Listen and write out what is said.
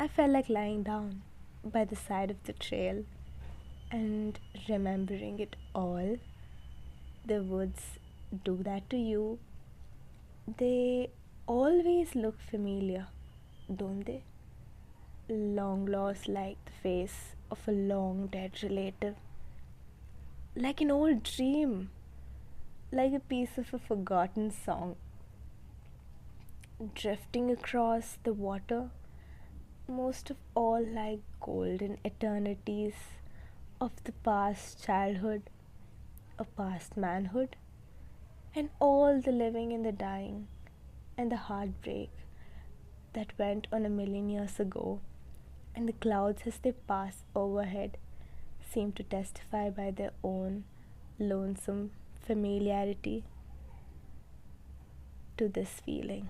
I felt like lying down by the side of the trail and remembering it all. The woods do that to you. They always look familiar, don't they? Long lost like the face of a long dead relative, like an old dream, like a piece of a forgotten song drifting across the water, most of all like golden eternities of the past childhood, a past manhood, and all the living and the dying and the heartbreak that went on a million years ago, and the clouds as they pass overhead seem to testify by their own lonesome familiarity to this feeling.